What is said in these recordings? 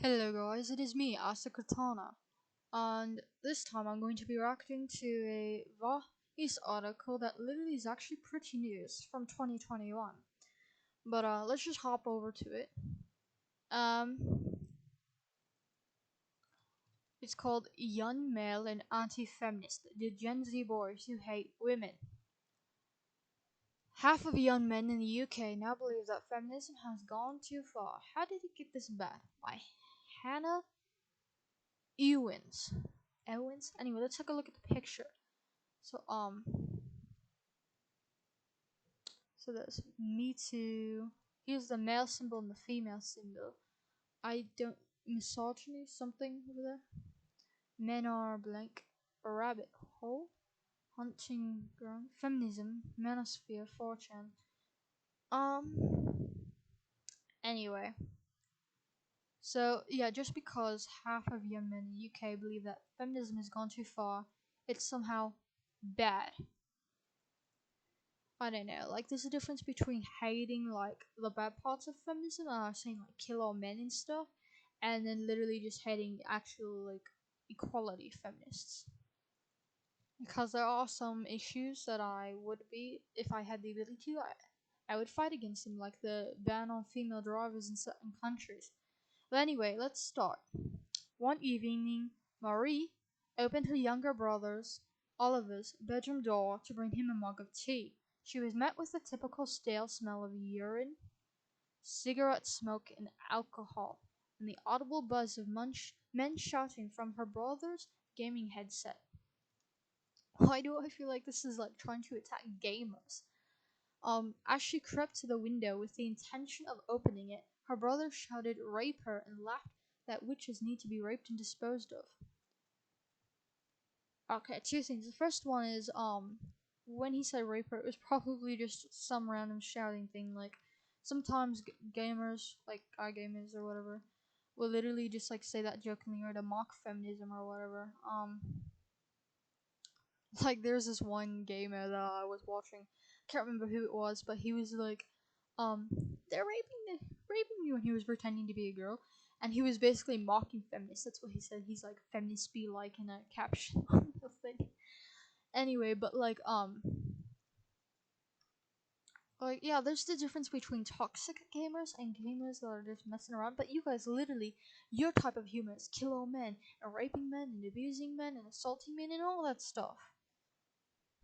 Hello guys, it is me, Asakatana, and this time I'm going to be reacting to a Vice article that literally is actually pretty new. It's from 2021. But let's just hop over to it. Um, it's called Young Male and Anti-Feminist, the Gen Z boys who hate women. Half of young men in the UK now believe that feminism has gone too far. How did it get this bad? By Hannah Ewins. Ewins? Anyway, let's take a look at the picture. So so there's me too. Here's the male symbol and the female symbol. I don't misogyny something over there. Men are blank. A rabbit hole. Hunting ground. Feminism. Manosphere. 4chan. Anyway. So yeah, just because half of young men in the UK believe that feminism has gone too far, it's somehow bad. I don't know, like there's a difference between hating like the bad parts of feminism and saying like kill all men and stuff, and then literally just hating actual like equality feminists. Because there are some issues that I would be, if I had the ability to, I would fight against them, like the ban on female drivers in certain countries. But anyway, let's start. One evening, Marie opened her younger brother's, Oliver's, bedroom door to bring him a mug of tea. She was met with the typical stale smell of urine, cigarette smoke, and alcohol, and the audible buzz of men shouting from her brother's gaming headset. Why do I feel like this is like trying to attack gamers? As she crept to the window with the intention of opening it, her brother shouted, "Rape her," and laughed that witches need to be raped and disposed of. Okay, two things. The first one is when he said rape her, it was probably just some random shouting thing. Like sometimes gamers, like guy gamers or whatever, will literally just like say that jokingly or to mock feminism or whatever. Like there's this one gamer that I was watching. Can't remember who it was, but he was like, um, they're raping me when he was pretending to be a girl, and he was basically mocking feminists. That's what he said. He's like, feminists be like in a caption on the thing. Anyway, but like yeah, there's the difference between toxic gamers and gamers that are just messing around. But you guys literally, your type of humor is kill all men and raping men and abusing men and assaulting men and all that stuff.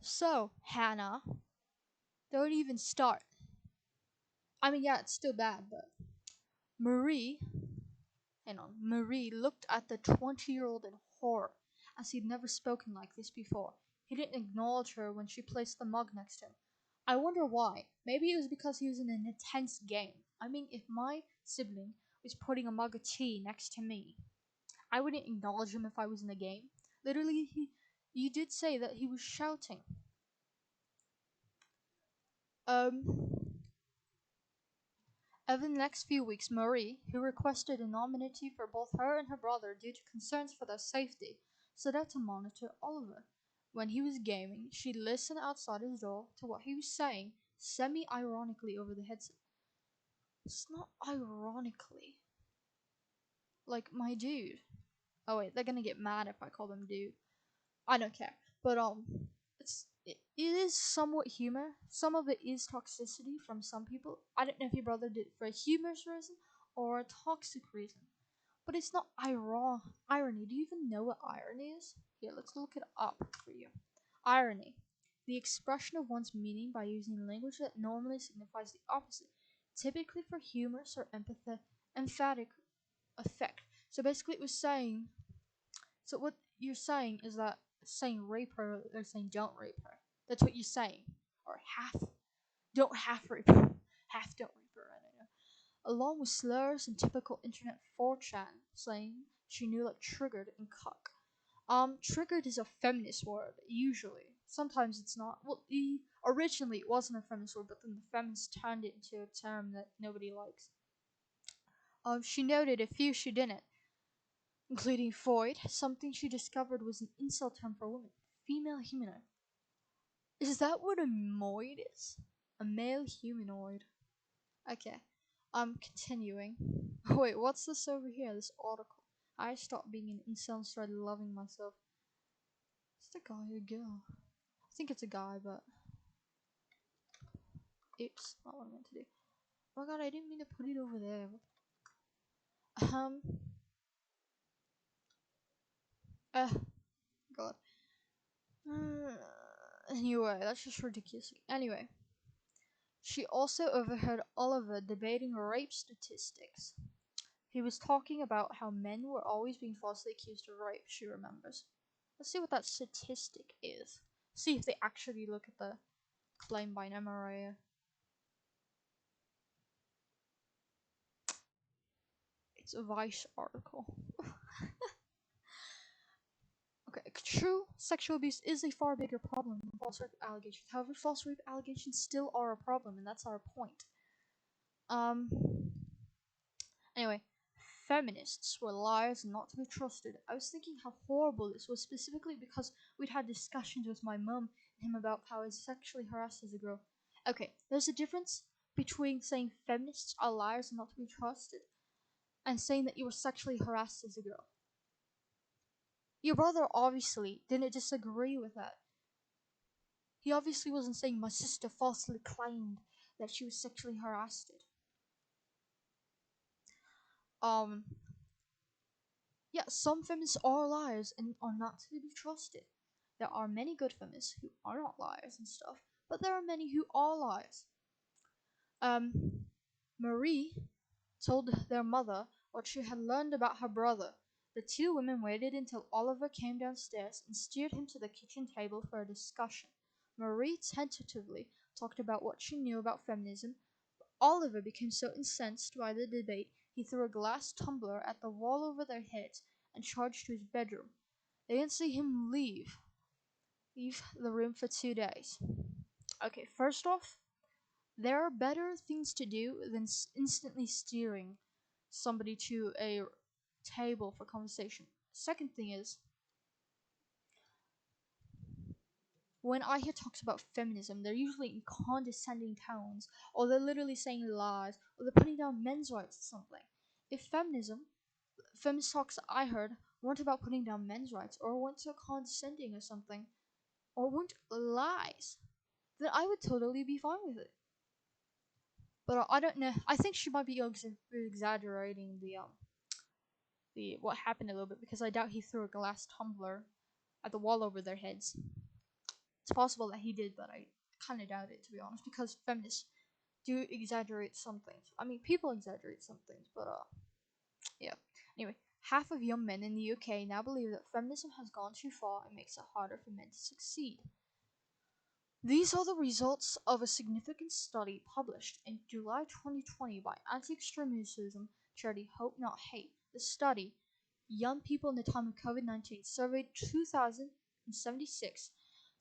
So Hannah, don't even start. I mean, yeah, it's still bad, but Marie, Marie looked at the 20-year-old in horror, as he'd never spoken like this before. He didn't acknowledge her when she placed the mug next to him. I wonder why. Maybe it was because he was in an intense game. I mean, if my sibling was putting a mug of tea next to me, I wouldn't acknowledge him if I was in a game. Literally, you did say that he was shouting. Um, Over the next few weeks, Marie, who requested anonymity for both her and her brother due to concerns for their safety, set out to monitor Oliver. When he was gaming, she'd listen outside his door to what he was saying, semi-ironically over the headset. It's not ironically. Like, my dude. Oh wait, they're gonna get mad if I call them dude. I don't care. But it is somewhat humor. Some of it is toxicity from some people. I don't know if your brother did it for a humorous reason or a toxic reason. But it's not irony. Do you even know what irony is? Here, let's look it up for you. Irony. The expression of one's meaning by using language that normally signifies the opposite, typically for humorous or emphatic effect. So basically it was saying, so what you're saying is that saying rape her or saying don't rape her. That's what you're saying. Or don't half rape her. Half don't rape her, I don't know. Along with slurs and typical internet 4chan slang, she knew like triggered and cuck. Triggered is a feminist word, usually. Sometimes it's not. Well, originally it wasn't a feminist word, but then the feminists turned it into a term that nobody likes. She noted a few she didn't, including Freud. Something she discovered was an insult term for women. Female humanoid. Is that what a moid is? A male humanoid. Okay. I'm continuing. Oh, wait, what's this over here? This article. I stopped being an incel and started loving myself. Is it a guy or a girl? I think it's a guy, but oops, not what I meant to do. Oh my god, I didn't mean to put it over there. Um. God. Anyway, that's just ridiculous. Anyway, she also overheard Oliver debating rape statistics. He was talking about how men were always being falsely accused of rape, she remembers. Let's see what that statistic is. See if they actually look at the claim by NMRA. It's a Vice article. Okay, true sexual abuse is a far bigger problem than false rape allegations. However, false rape allegations still are a problem, and that's our point. Um. Anyway, feminists were liars and not to be trusted. I was thinking how horrible this was, specifically because we'd had discussions with my mum and him about how I was sexually harassed as a girl. Okay, there's a difference between saying feminists are liars and not to be trusted and saying that you were sexually harassed as a girl. Your brother obviously didn't disagree with that. He obviously wasn't saying my sister falsely claimed that she was sexually harassed. Um, Yeah, some feminists are liars and are not to be trusted. There are many good feminists who are not liars and stuff, but there are many who are liars. Marie told their mother what she had learned about her brother. The two women waited until Oliver came downstairs and steered him to the kitchen table for a discussion. Marie tentatively talked about what she knew about feminism. Oliver became so incensed by the debate he threw a glass tumbler at the wall over their heads and charged to his bedroom. They didn't see him leave the room for 2 days. Okay, first off, there are better things to do than instantly steering somebody to a table for conversation. Second thing is, when I hear talks about feminism, they're usually in condescending tones, or they're literally saying lies, or they're putting down men's rights or something. If feminist talks I heard weren't about putting down men's rights, or weren't so condescending or something, or weren't lies, then I would totally be fine with it. But I don't know. I think she might be exaggerating the what happened a little bit, because I doubt he threw a glass tumbler at the wall over their heads. It's possible that he did, but I kind of doubt it, to be honest, because feminists do exaggerate some things. I mean, people exaggerate some things, but yeah. Anyway, half of young men in the UK now believe that feminism has gone too far and makes it harder for men to succeed. These are the results of a significant study published in July 2020 by anti-extremism charity Hope Not Hate. The study, Young People in the Time of COVID-19, surveyed 2,076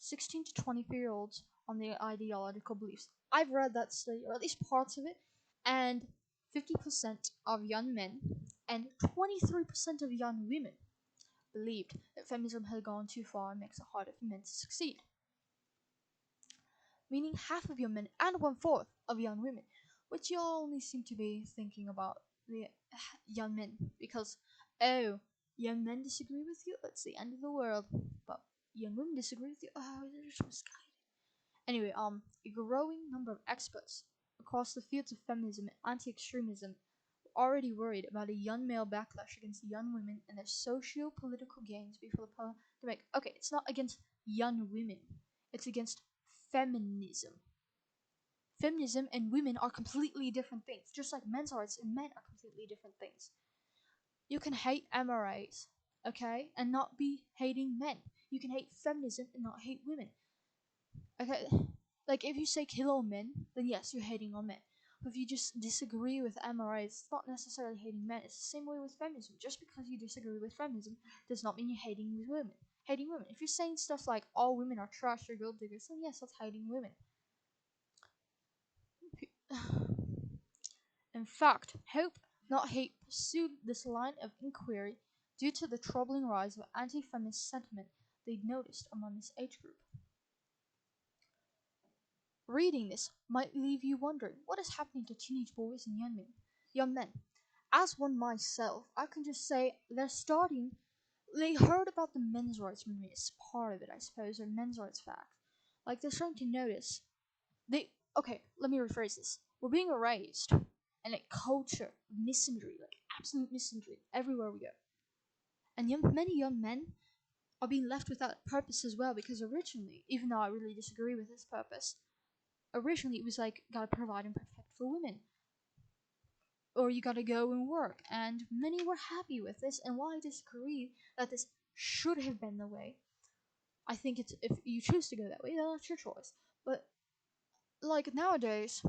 16 to 24-year-olds on their ideological beliefs. I've read that study, or at least parts of it, and 50% of young men and 23% of young women believed that feminism had gone too far and makes it harder for men to succeed. Meaning half of young men and 1/4 of young women, which you all only seem to be thinking about the young men because, oh, young men disagree with you, it's the end of the world, but young women disagree with you, oh, they're just misguided. Anyway, a growing number of experts across the fields of feminism and anti-extremism were already worried about a young male backlash against young women and their socio-political gains before the pandemic. Okay, it's not against young women, it's against feminism. Feminism and women are completely different things, just like men's rights and men are completely different things. You can hate MRAs, okay, and not be hating men. You can hate feminism and not hate women. Okay, like if you say kill all men, then yes, you're hating on men. But if you just disagree with MRAs, it's not necessarily hating men. It's the same way with feminism. Just because you disagree with feminism does not mean you're hating with women. Hating women. If you're saying stuff like all women are trash or gold diggers, then yes, that's hating women. In fact, Hope Not Hate pursued this line of inquiry due to the troubling rise of anti-feminist sentiment they'd noticed among this age group. Reading this might leave you wondering what is happening to teenage boys and young men. young men. As one myself, I can just say they heard about the men's rights movement as part of it, I suppose, or men's rights fact. Like, they're starting to notice. Okay, let me rephrase this. We're being raised in a culture of misandry, like absolute misandry, everywhere we go. And many young men are being left without purpose as well, because originally, even though I really disagree with this purpose, originally it was like, gotta provide and protect for women, or you gotta go and work, and many were happy with this. And while I disagree that this should have been the way, I think it's, if you choose to go that way, then that's your choice. But like nowadays,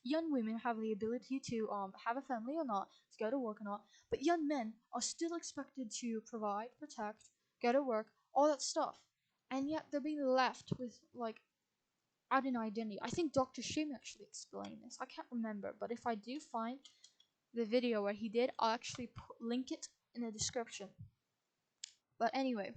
young women have the ability to have a family or not, to go to work or not, but young men are still expected to provide, protect, go to work, all that stuff, and yet they're being left with like out an identity. I think Dr. Shim actually explained this. I can't remember, but if I do find the video where he did, I'll actually link it in the description. But anyway,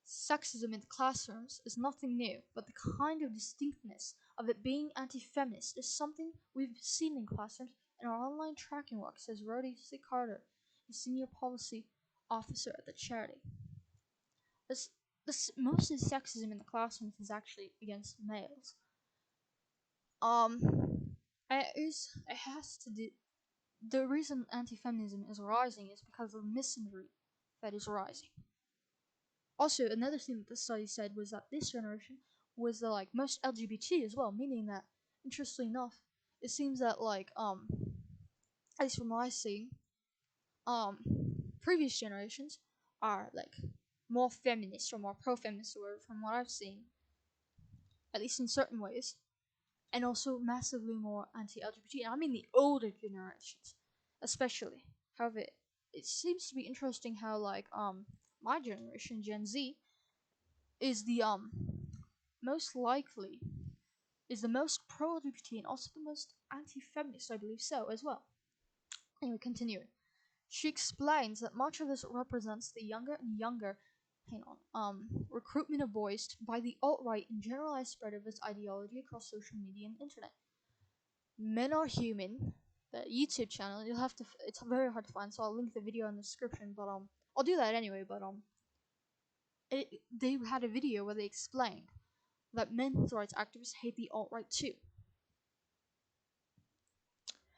sexism in the classrooms is nothing new, but the kind of distinctness of it being anti-feminist is something we've seen in classrooms in our online tracking work, says Rhodey C. Carter, a senior policy officer at the charity. Most of the sexism in the classrooms is actually against males. It has to do. The reason anti-feminism is rising is because of misandry that is rising. Also, another thing that the study said was that this generation was the like most LGBT as well, meaning that, interestingly enough, it seems that at least from what I see, um, previous generations are like more feminist or more pro-feminist, or from what I've seen, at least in certain ways, and also massively more anti-LGBT. And I mean the older generations, especially. However, it seems to be interesting how my generation, Gen Z, is the most likely is the most pro-LGBT and also the most anti-feminist, I believe so as well. Anyway, continuing. She explains that much of this represents the younger and younger recruitment of boys by the alt-right and generalized spread of its ideology across social media and internet. Men Are Human, the YouTube channel, it's very hard to find, so I'll link the video in the description, but I'll do that anyway, but they had a video where they explained that men's rights activists hate the alt-right too.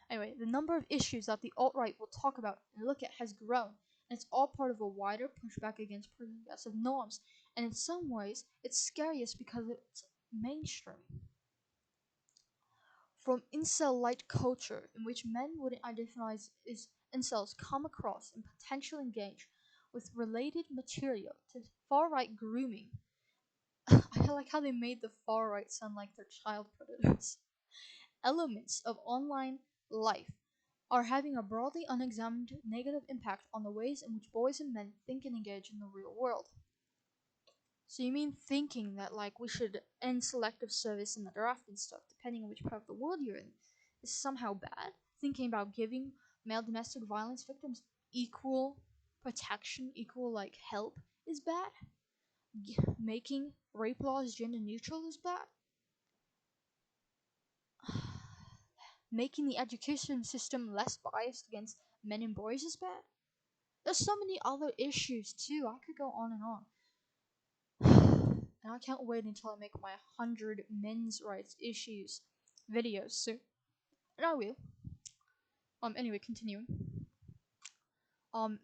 Anyway, the number of issues that the alt-right will talk about and look at has grown, and it's all part of a wider pushback against progressive norms, and in some ways, it's scariest because it's mainstream. From incel-light culture, in which men wouldn't identify as incels come across and potentially engage with related material, to far-right grooming. I like how they made the far-right sound like they're child predators. Elements of online life are having a broadly unexamined negative impact on the ways in which boys and men think and engage in the real world. So you mean thinking that we should end selective service in the draft and stuff, depending on which part of the world you're in, is somehow bad? Thinking about giving male domestic violence victims equal protection, equal help is bad? Making rape laws gender neutral is bad? Making the education system less biased against men and boys is bad? There's so many other issues too. I could go on and on. And I can't wait until I make my 100 men's rights issues videos soon. And I will. Anyway, continuing.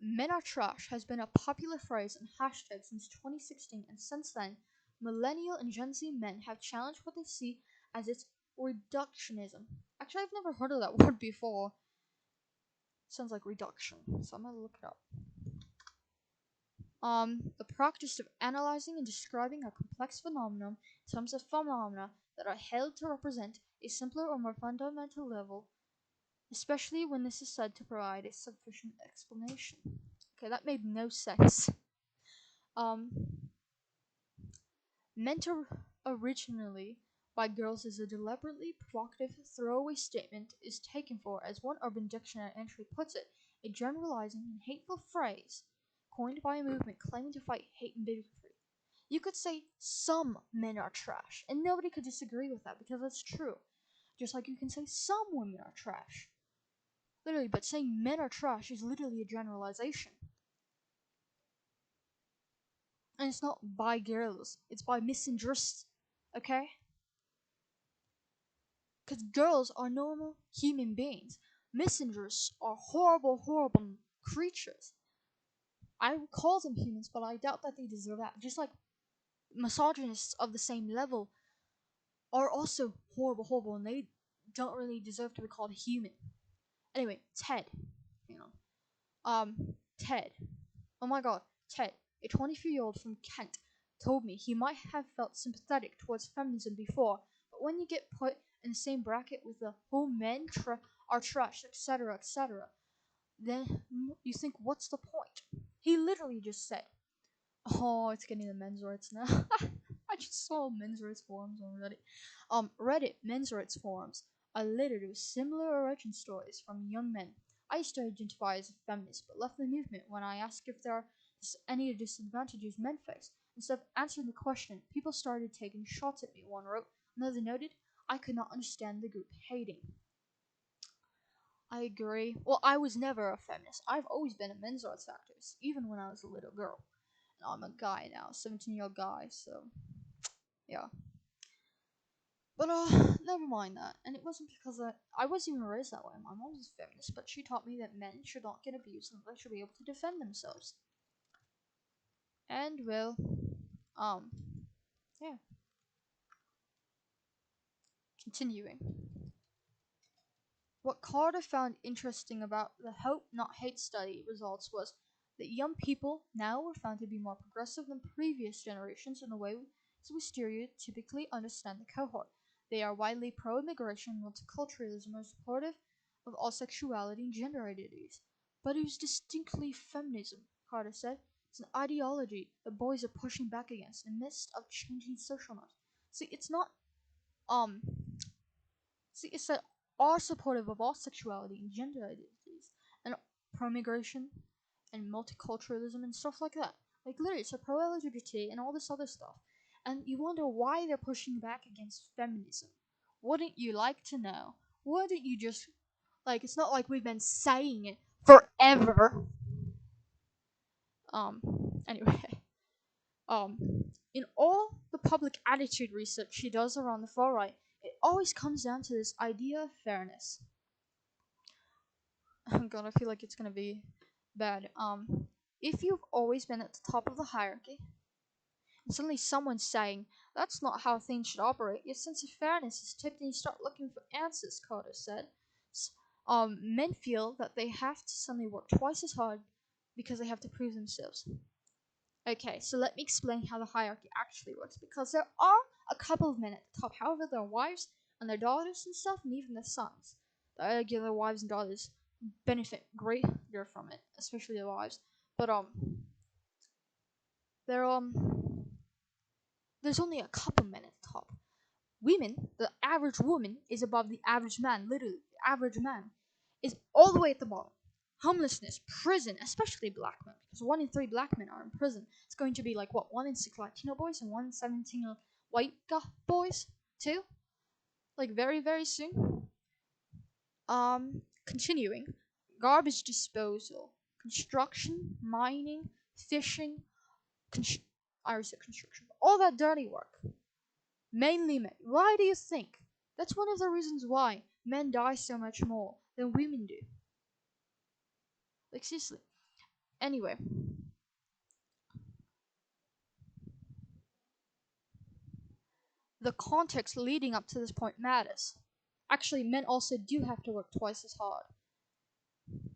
Men are trash has been a popular phrase and hashtag since 2016, and since then, millennial and Gen Z men have challenged what they see as its reductionism. Actually, I've never heard of that word before. Sounds like reduction, so I'm gonna look it up. The practice of analyzing and describing a complex phenomenon in terms of phenomena that are held to represent a simpler or more fundamental level, especially when this is said to provide a sufficient explanation. Okay, that made no sense. Meant originally by girls as a deliberately provocative throwaway statement, is taken for, as one Urban Dictionary entry puts it, a generalizing and hateful phrase coined by a movement claiming to fight hate and bigotry. You could say some men are trash, and nobody could disagree with that because that's true. Just like you can say some women are trash. Literally, but saying men are trash is literally a generalization. And it's not by girls, it's by misandrists, okay? Because girls are normal human beings. Misandrists are horrible, horrible creatures. I would call them humans, but I doubt that they deserve that. Just like misogynists of the same level are also horrible, horrible, and they don't really deserve to be called human. Anyway, Ted, you know, Ted. Oh my God, Ted, a 23-year-old from Kent, told me he might have felt sympathetic towards feminism before, but when you get put in the same bracket with the whole men are trash, etc., etc., then you think, what's the point? He literally just said, "Oh, it's getting the men's rights now." I just saw men's rights forums on Reddit. Reddit men's rights forums are littered with similar origin stories from young men. I used to identify as a feminist, but left the movement when I asked if there are any disadvantages men face. Instead of answering the question, people started taking shots at me. One wrote, another noted, I could not understand the group hating. I agree. Well, I was never a feminist. I've always been a men's rights activist, even when I was a little girl. And I'm a guy now, 17-year-old guy, so yeah. But never mind that. And it wasn't because I wasn't even raised that way. My mom was a feminist, but she taught me that men should not get abused and they should be able to defend themselves. And well, um, yeah. Continuing. What Carter found interesting about the Hope Not Hate study results was that young people now were found to be more progressive than previous generations in the way we stereotypically understand the cohort. They are widely pro-immigration, multiculturalism, and supportive of all sexuality and gender identities. But it was distinctly feminism, Carter said. It's an ideology that boys are pushing back against in the midst of changing social norms. See, it's not um it's that are supportive of all sexuality and gender identities and pro-migration and multiculturalism and stuff like that. Like literally, it's a pro-LGBT and all this other stuff. And you wonder why they're pushing back against feminism. Wouldn't you like to know? Wouldn't you just like? It's not like we've been saying it forever. Um. Anyway. Um. In all the public attitude research she does around the far right, it always comes down to this idea of fairness. Oh god, I feel like it's gonna be bad. If you've always been at the top of the hierarchy, and suddenly someone's saying that's not how things should operate, your sense of fairness is tipped and you start looking for answers, Carter said. Men feel that they have to suddenly work twice as hard because they have to prove themselves. Okay, so let me explain how the hierarchy actually works, because there are a couple of men at the top. However, their wives and their daughters and stuff, and even their sons, their wives and daughters benefit greater from it, especially the wives. But there there's only a couple men at the top. Women, the average woman is above the average man. Literally, the average man is all the way at the bottom. Homelessness, prison, especially black men, because 1 in 3 black men are in prison. It's going to be like what 1 in 6 Latino boys and 1 in 17 white boys too. Like very very soon. Continuing, garbage disposal, construction, mining, fishing, I already said construction, all that dirty work. Mainly men. Why do you think? That's one of the reasons why men die so much more than women do. Like seriously. Anyway, the context leading up to this point matters. Actually, men also do have to work twice as hard.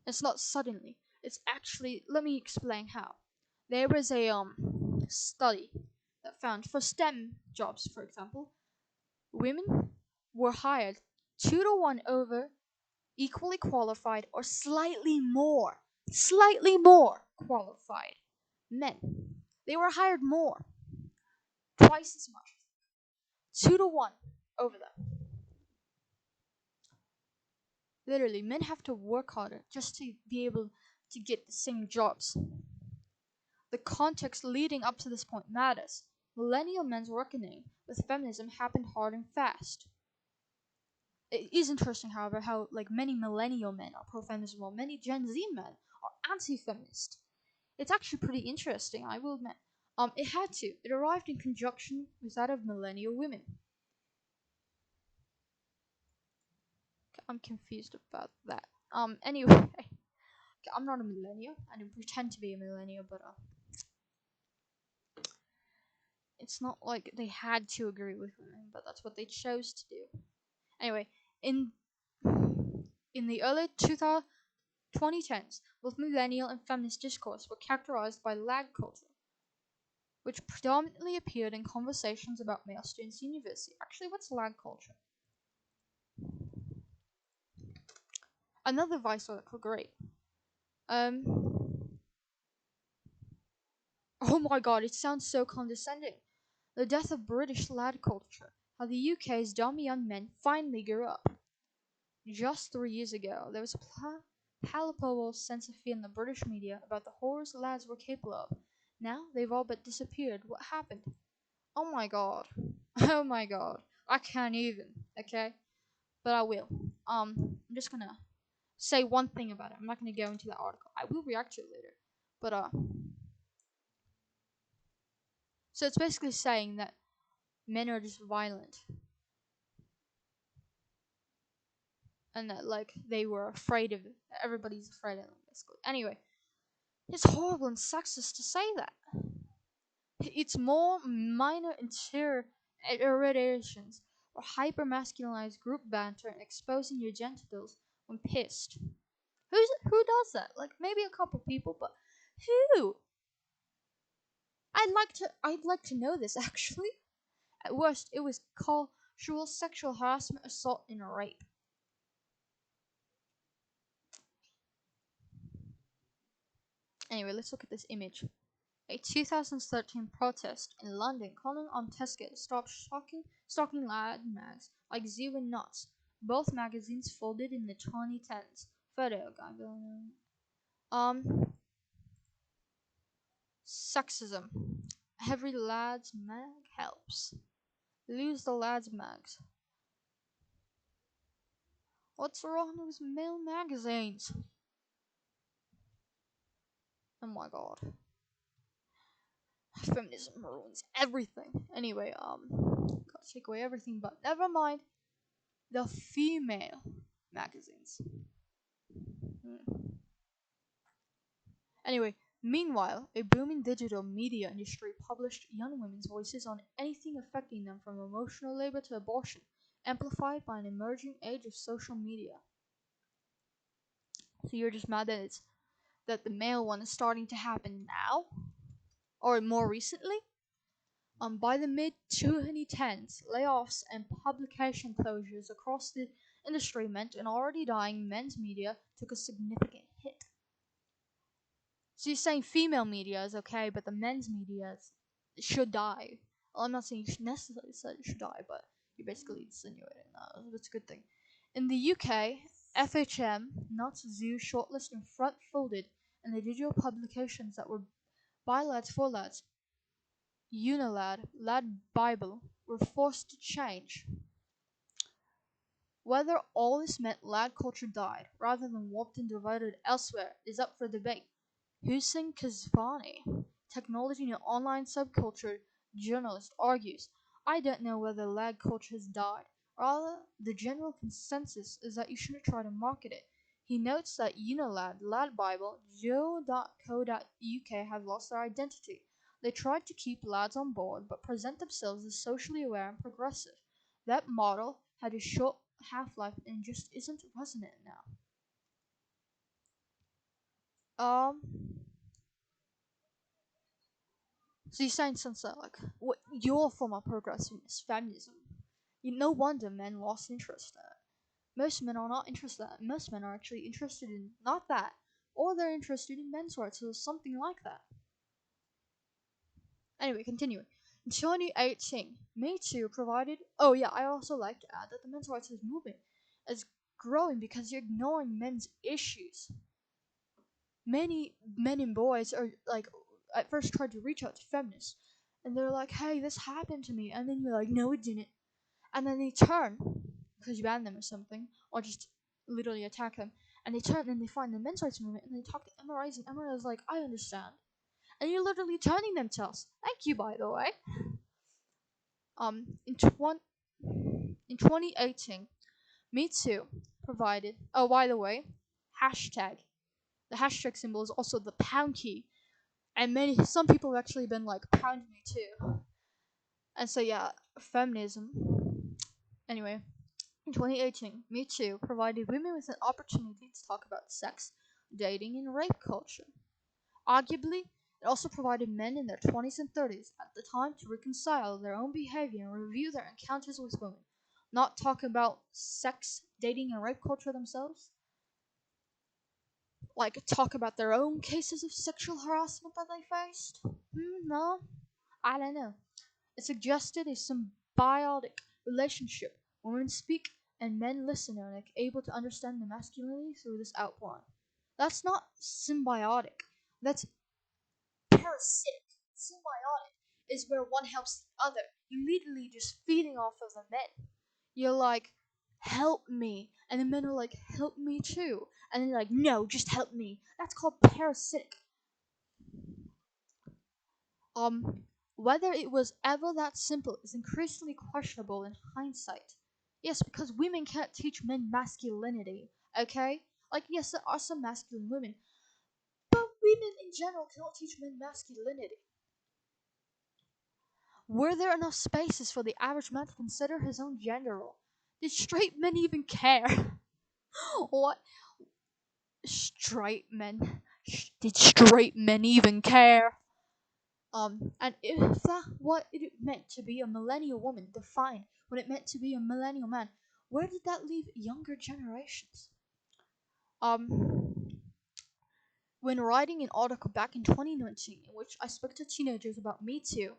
It's not suddenly. It's actually, let me explain how. There was a study that found for STEM jobs, for example, women were hired 2 to 1 over equally qualified or slightly more qualified men. They were hired more, twice as much, 2 to 1 over them. Literally, men have to work harder just to be able to get the same jobs. The context leading up to this point matters. Millennial men's reckoning with feminism happened hard and fast. It is interesting, however, how like many millennial men are pro-feminism, while many Gen Z men are anti-feminist. It's actually pretty interesting, I will admit. It had to. It arrived in conjunction with that of millennial women. I'm confused about that. Anyway, I'm not a millennial. I don't pretend to be a millennial, but it's not like they had to agree with women, but that's what they chose to do. Anyway, in in the early 2010s, both millennial and feminist discourse were characterized by lag culture, which predominantly appeared in conversations about male students in university. Actually, what's lag culture? Another vice article, great. Um, oh my god, it sounds so condescending. The death of British lad culture. How the UK's dumb young men finally grew up. Just 3 years ago, there was a palpable sense of fear in the British media about the horrors lads were capable of. Now they've all but disappeared. What happened? Oh my god. Oh my god. I can't even, okay? But I will. I'm just gonna say one thing about it. I'm not gonna go into the article. I will react to it later. But so it's basically saying that men are just violent and that like they were afraid of it. Everybody's afraid of them basically. Anyway, it's horrible and sexist to say that. It's more minor interior irritations or hyper-masculinized group banter and exposing your genitals when pissed. Who does that? Like maybe a couple people, but who? I'd like to know this actually. At worst, it was cultural sexual harassment, assault, and rape. Anyway, let's look at this image. A 2013 protest in London calling on Tesco to stop stocking lad mags like Zero and Nuts. Both magazines folded in the 2010s. Photo guy. Sexism. Every lad's mag helps. Lose the lad's mags. What's wrong with male magazines? Oh my god. Feminism ruins everything. Anyway, gotta take away everything, but never mind. The female magazines. Hmm. Anyway, meanwhile, a booming digital media industry published young women's voices on anything affecting them from emotional labor to abortion, amplified by an emerging age of social media. So you're just mad that the male one is starting to happen now, or more recently? By the mid 2010s, layoffs and publication closures across the industry meant an already dying men's media took a significant hit. So you're saying female media is okay, but the men's media should die. Well, I'm not saying you should necessarily say it should die, but you're basically insinuating that. That's a good thing. In the UK, FHM, not Zoo, shortlist and front folded, and the digital publications that were by lads for lads, Unilad, Lad Bible, were forced to change. Whether all this meant lad culture died, rather than warped and divided elsewhere, is up for debate. Hussein Kazvani, technology and online subculture journalist, argues, I don't know whether lad culture has died. Rather, the general consensus is that you shouldn't try to market it. He notes that Unilad, Lad Bible, Joe.co.uk have lost their identity. They tried to keep lads on board, but present themselves as socially aware and progressive. That model had a short half-life and just isn't resonant now. Um, so you're saying since like what your form of progressive is feminism, no wonder men lost interest in it. Most men are not interested in it. Most men are actually interested in not that, or they're interested in men's rights or something like that. Anyway, continuing. In 2018, Me Too provided. Oh yeah, I also like to add that the men's rights movement is growing because you're ignoring men's issues. Many men and boys are like at first tried to reach out to feminists, and they're like, "Hey, this happened to me," and then you're like, "No, it didn't," and then they turn because you ban them or something, or just literally attack them, and they turn and they find the men's rights movement and they talk to MRIs, and MRI is like, I understand. And you're literally turning them to us. Thank you, by the way. In 2018, Me Too provided. Oh, by the way, hashtag. The hashtag symbol is also the pound key, and some people have actually been like pound me too. And so yeah, feminism. Anyway, in 2018, Me Too provided women with an opportunity to talk about sex, dating, and rape culture. Arguably, it also provided men in their 20s and 30s at the time to reconcile their own behavior and review their encounters with women, not talk about sex, dating, and rape culture themselves. Like, talk about their own cases of sexual harassment that they faced. No, I don't know. It suggested a symbiotic relationship. Women speak and men listen and are able to understand the masculinity through this outpouring. That's not symbiotic. That's parasitic. Symbiotic is where one helps the other. You're literally just feeding off of the men. You're like, help me. And the men are like, help me too. And then they're like, no, just help me. That's called parasitic. Whether it was ever that simple is increasingly questionable in hindsight. Yes, because women can't teach men masculinity, okay? Like, yes, there are some masculine women, but women in general cannot teach men masculinity. Were there enough spaces for the average man to consider his own gender role? Did straight men even care? What? Straight men? Did straight men even care? And if that what it meant to be a millennial woman defined what it meant to be a millennial man, where did that leave younger generations? Um, when writing an article back in 2019, in which I spoke to teenagers about Me Too,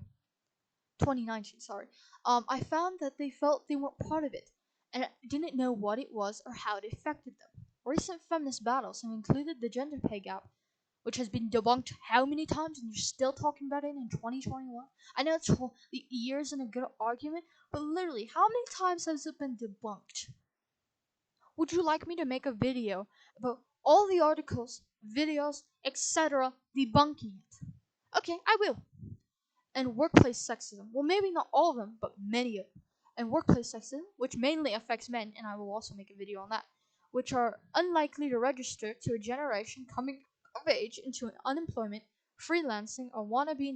2019, sorry, I found that they felt they weren't part of it and didn't know what it was or how it affected them. Recent feminist battles have included the gender pay gap, which has been debunked how many times, and you're still talking about it in 2021? I know it's the years and a good argument, but literally, how many times has it been debunked? Would you like me to make a video about all the articles, videos, etc. debunking it? Okay, I will. And workplace sexism. Well, maybe not all of them, but many of them. And workplace sexism, which mainly affects men, and I will also make a video on that, which are unlikely to register to a generation coming of age into unemployment, freelancing, or wannabe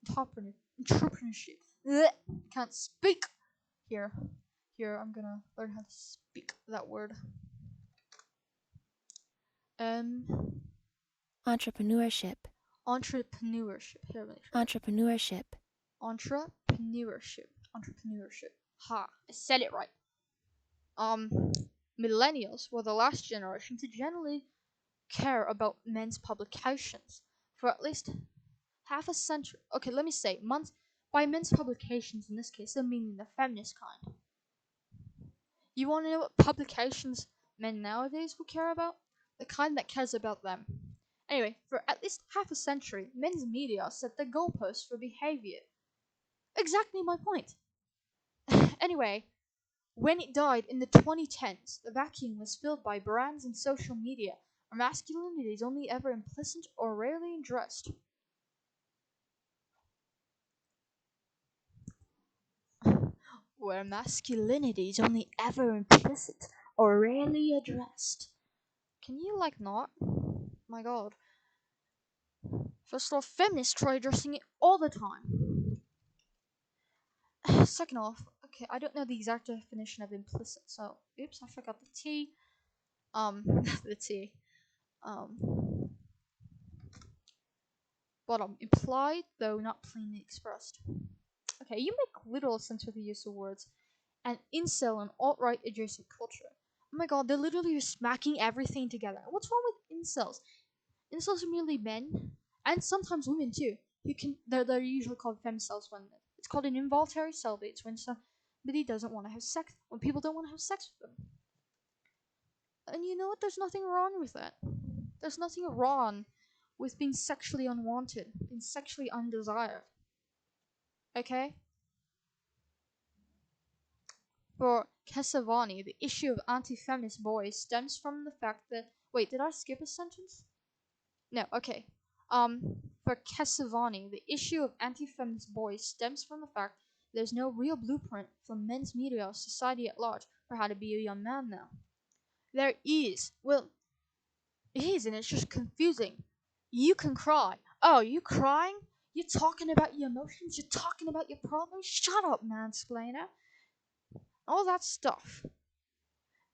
entrepreneurship. Blech, I can't speak. Here, I'm gonna learn how to speak that word. Entrepreneurship. Entrepreneurship. Entrepreneurship. Entrepreneurship. Ha! I said it right. Millennials were the last generation to generally care about men's publications for at least half a century. Okay, let me say months by men's publications in this case, I mean the feminist kind. You want to know what publications men nowadays will care about? The kind that cares about them. Anyway, for at least half a century, men's media set the goalposts for behavior. Exactly my point. Anyway, when it died in the 2010s, the vacuum was filled by brands and social media, where masculinity is only ever implicit or rarely addressed. Where masculinity is only ever implicit or rarely addressed. Can you not? My god. First off, feminists try addressing it all the time. Second off, okay, I don't know the exact definition of implicit, so oops, I forgot the T. The T. But implied, though not plainly expressed. Okay, you make little sense with the use of words. And incel and alt-right adjacent culture. Oh my god, they're literally smacking everything together. What's wrong with incels? Incels are merely men, and sometimes women too. They're usually called femcels when it's called an involuntary celibate. It's when somebody doesn't want to have sex, when people don't want to have sex with them. And you know what? There's nothing wrong with that. There's nothing wrong with being sexually unwanted, being sexually undesired. Okay? For Kesavani, the issue of anti-feminist boys stems from the fact that... Wait, did I skip a sentence? No, okay. For Kesavani, the issue of anti-feminist boys stems from the fact there's no real blueprint from men's media or society at large for how to be a young man now. There is. Well, it is, and it's just confusing. You can cry. Oh, you crying? You're talking about your emotions? You're talking about your problems? Shut up, mansplainer. All that stuff.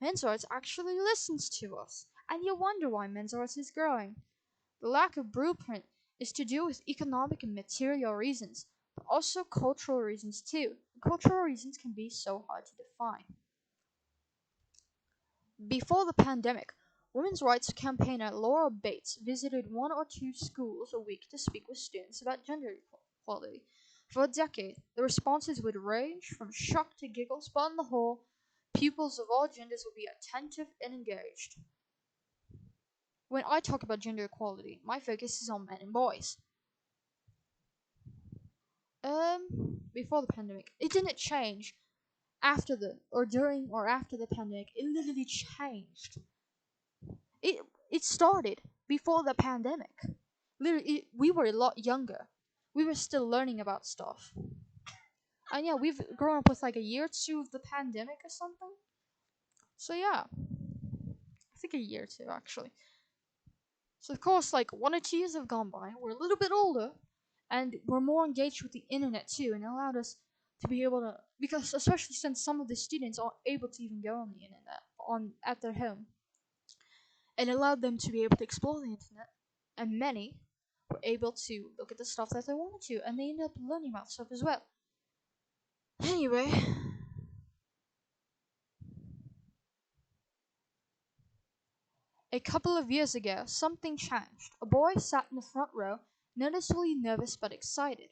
Men's rights actually listens to us, and you wonder why men's rights is growing. The lack of blueprint is to do with economic and material reasons, but also cultural reasons too. Cultural reasons can be so hard to define. Before the pandemic, women's rights campaigner Laura Bates visited one or two schools a week to speak with students about gender equality. For a decade, the responses would range from shock to giggles, but on the whole, pupils of all genders would be attentive and engaged. When I talk about gender equality, my focus is on men and boys. Before the pandemic, it didn't change after the or during or after the pandemic. It literally changed. It started before the pandemic. Literally, we were a lot younger. We were still learning about stuff. And yeah, we've grown up with like a year or two of the pandemic or something. So yeah, I think a year or two actually. So of course, like 1 or 2 years have gone by. We're a little bit older, and we're more engaged with the internet too, and it allowed us to be able to, because especially since some of the students aren't able to even go on the internet at their home, it allowed them to be able to explore the internet, and many were able to look at the stuff that they wanted to, and they ended up learning about stuff as well. Anyway, a couple of years ago, something changed. A boy sat in the front row, noticeably nervous but excited.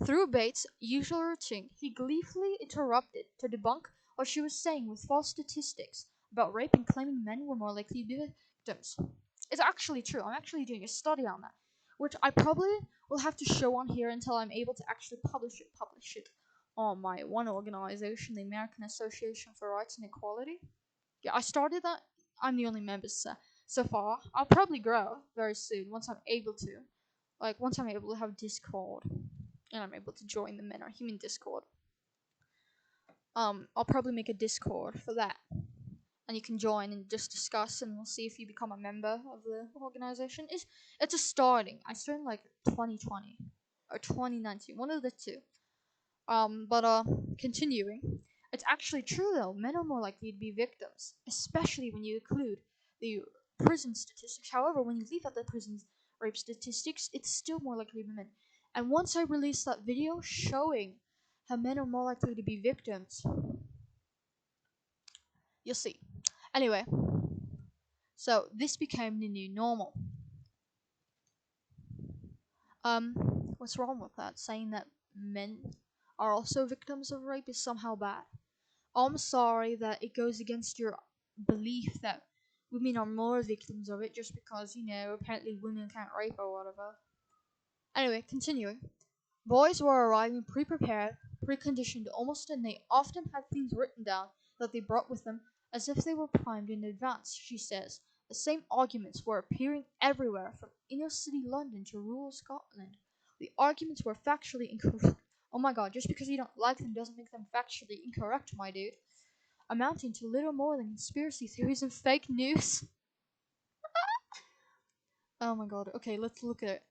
Through Bates' usual routine, he gleefully interrupted to debunk what she was saying with false statistics about rape and claiming men were more likely to be victims. It's actually true. I'm actually doing a study on that, which I probably will have to show on here until I'm able to actually publish it on my one organization, the American Association for Rights and Equality. Yeah, I started that. I'm the only member so far. I'll probably grow very soon once I'm able to. Like, once I'm able to have Discord and I'm able to join the Men Are Human Discord. I'll probably make a Discord for that. And you can join and just discuss, and we'll see if you become a member of the organization. It's a starting. I started like 2020 or 2019, one of the two. But continuing, it's actually true though. Men are more likely to be victims, especially when you include the prison statistics. However, when you leave out the prison rape statistics, it's still more likely to be men. And once I release that video showing how men are more likely to be victims, you'll see. Anyway, so this became the new normal. What's wrong with that? Saying that men are also victims of rape is somehow bad. I'm sorry that it goes against your belief that women are more victims of it just because, apparently women can't rape or whatever. Anyway, continuing. Boys were arriving pre-prepared, preconditioned almost, and they often had things written down that they brought with them as if they were primed in advance, she says. The same arguments were appearing everywhere, from inner city London to rural Scotland. The arguments were factually incorrect. Oh my god, just because you don't like them doesn't make them factually incorrect, my dude. Amounting to little more than conspiracy theories and fake news. Oh my god, okay, let's look at it.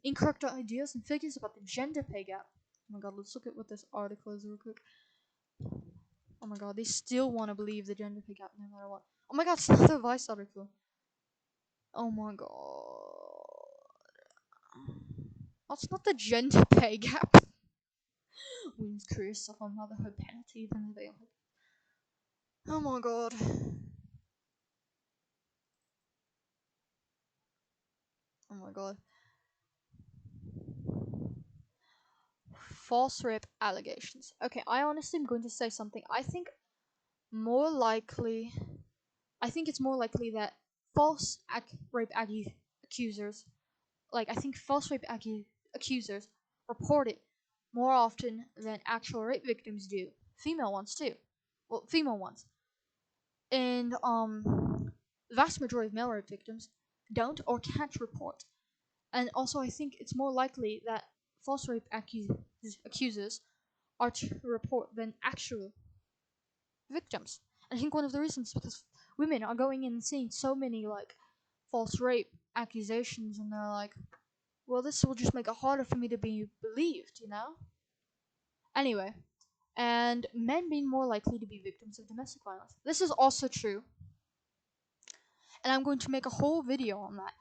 Incorrect ideas and figures about the gender pay gap. Oh my god, let's look at what this article is real quick. Oh my god, they still want to believe the gender pay gap no matter what. Oh my god, it's not the Vice article. Oh my god. That's not the gender pay gap. Women's careers suffer motherhood penalty than they are. Oh my god. Oh my god. False rape allegations. Okay, I honestly am going to say something. More likely, I think it's more likely that false rape accusers, I think false rape accusers report it more often than actual rape victims do. female ones too. Well, female ones. And the vast majority of male rape victims don't or can't report. And also, I think it's more likely that false rape accusers are to report than actual victims. I think one of the reasons is because women are going in and seeing so many like false rape accusations, and they're like, well, this will just make it harder for me to be believed, you know? Anyway, and men being more likely to be victims of domestic violence. This is also true, and I'm going to make a whole video on that.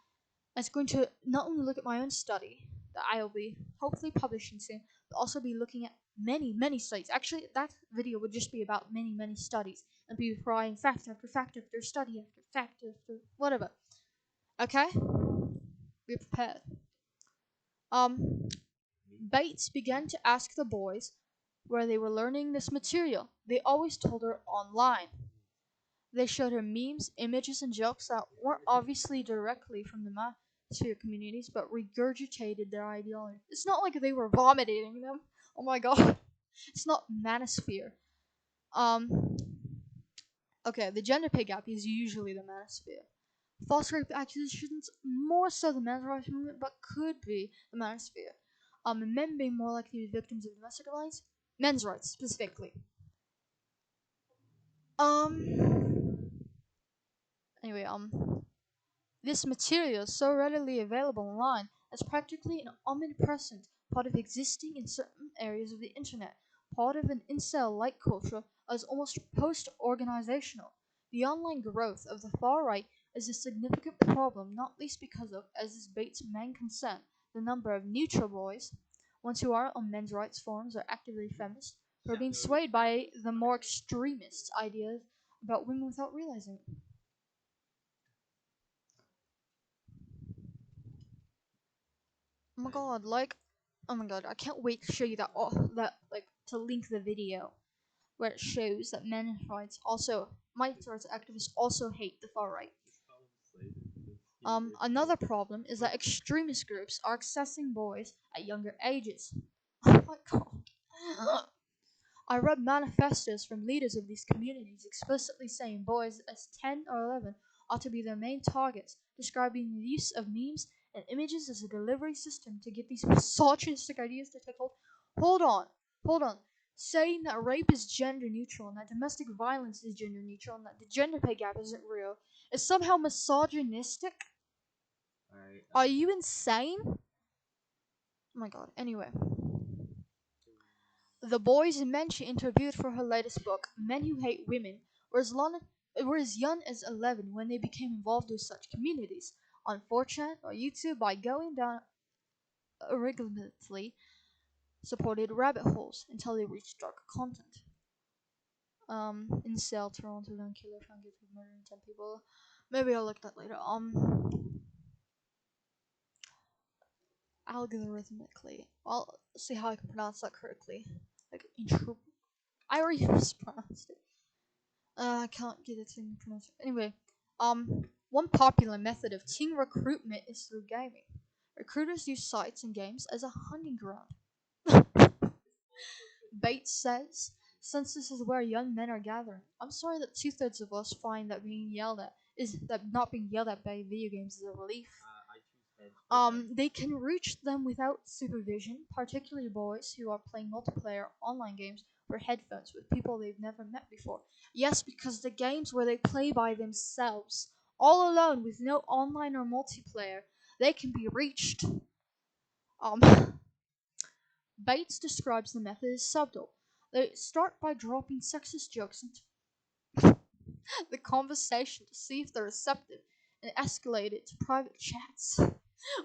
It's going to not only look at my own study that I'll be hopefully publishing soon, but also be looking at many studies. Actually, that video would just be about many studies and be trying fact after fact after study after fact after whatever. Okay? Be prepared. Bates began to ask the boys where they were learning this material. They always told her online. They showed her memes, images, and jokes that weren't obviously directly from the manosphere communities, but regurgitated their ideology. It's not like they were vomiting them. Oh my god. It's not manosphere. Okay, the gender pay gap is usually the manosphere. False rape accusations, more so the men's rights movement, but could be the manosphere. Men being more likely to be victims of domestic violence, men's rights specifically. Anyway, this material is so readily available online as practically an omnipresent part of existing in certain areas of the internet, part of an incel-like culture as almost post-organizational. The online growth of the far right is a significant problem, not least because of, as is Bates' main concern, the number of neutral boys, ones who are on men's rights forums or actively feminist, who are being swayed by the more extremist ideas about women without realizing it. Oh my god, oh my god, I can't wait to show you to link the video where it shows that men's rights activists also hate the far right. Another problem is that extremist groups are accessing boys at younger ages. Oh my god. I read manifestos from leaders of these communities explicitly saying boys as 10 or 11 ought to be their main targets, describing the use of memes and images as a delivery system to get these misogynistic ideas to take hold. Hold on. Saying that rape is gender neutral and that domestic violence is gender neutral and that the gender pay gap isn't real is somehow misogynistic? Are you insane? Oh my god. Anyway. The boys and men she interviewed for her latest book, Men Who Hate Women, were as young as 11 when they became involved with such communities on 4chan or YouTube by going down irregularly supported rabbit holes until they reached darker content. Incel Toronto don't killer found guilty of murdering 10 people. Maybe I'll look that later. Algorithmically. I'll see how I can pronounce that correctly. Like I already mispronounced it. I can't get it to pronounce it. Anyway, one popular method of teen recruitment is through gaming. Recruiters use sites and games as a hunting ground. Bates says, since this is where young men are gathering, I'm sorry that 2/3 of us find that not being yelled at by video games is a relief. They can reach them without supervision, particularly boys who are playing multiplayer online games or headphones with people they've never met before. Yes, because the games where they play by themselves, all alone with no online or multiplayer, they can be reached. Bates describes the method as subtle. They start by dropping sexist jokes into the conversation to see if they're receptive and escalate it to private chats,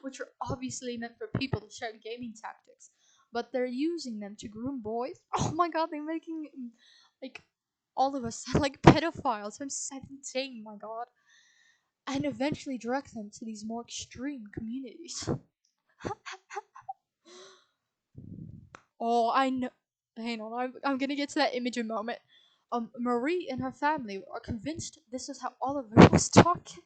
which are obviously meant for people to share gaming tactics, but they're using them to groom boys. Oh my god, they're making like all of us like pedophiles. I'm 17, my god. And eventually direct them to these more extreme communities. Oh, I know. Hang on, I'm gonna get to that image in a moment. Marie and her family are convinced this is how Oliver was talking.